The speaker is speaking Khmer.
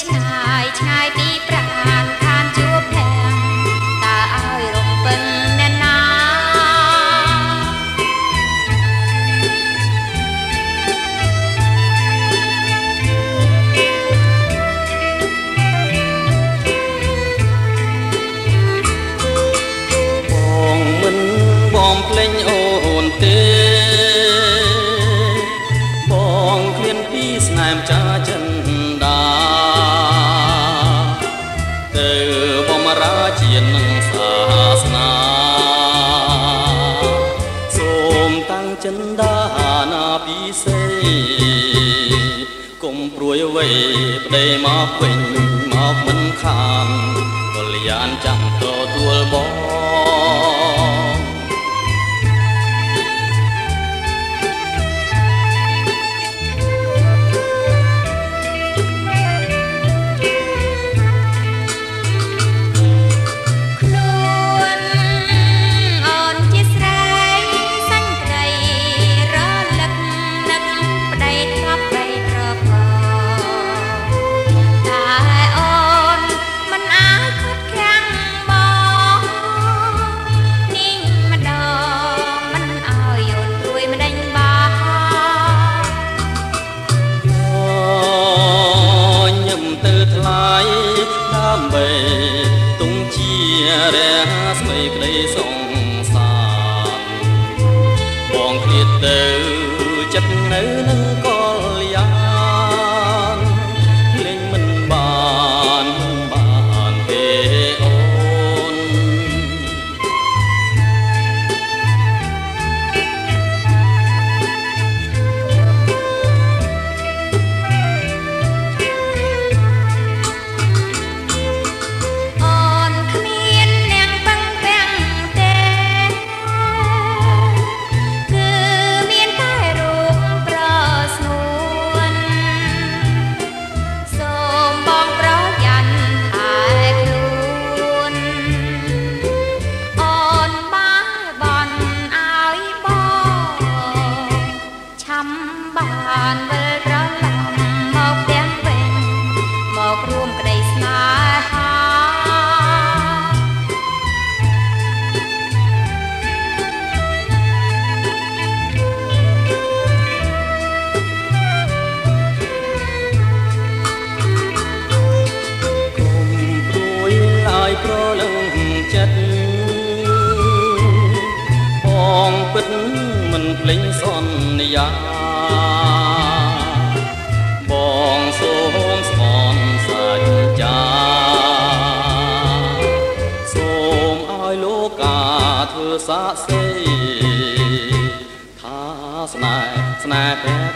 ឆ្ងាយឆ្ងាយពីប្រាណខានជួបភាំងតើឲ្យរំពឹងណែណាបងមិនបងភ្លេងអូនទេបងឃ្លានពីស្នេហ៍ចាចិនដាទៅបំរាជានឹងសាសនាសូមតាំងចិនដាណាពិសេកុំព្រួយអ្វីប្តីមកវិញមកមិនខានកលយានចាំទទួលបងដើម្បីទុំជារះស្មីក្តីសង្សារបងឃ្លាតទៅចិត្តនៅនឹងកលយានលេងមិនបានទេអូនបានវិលត្រឡប់មកផ្ទះវិញមករួមក្តីស្នេហាគុំព្រួយឡើយប្រលឹងចិត្តបងពិតមិនភ្លេចសន្យាបងសូមស្មន់សច្ចាសូមឲ្យលោកកាធ្វើសាក្សីថាស្នេហ៍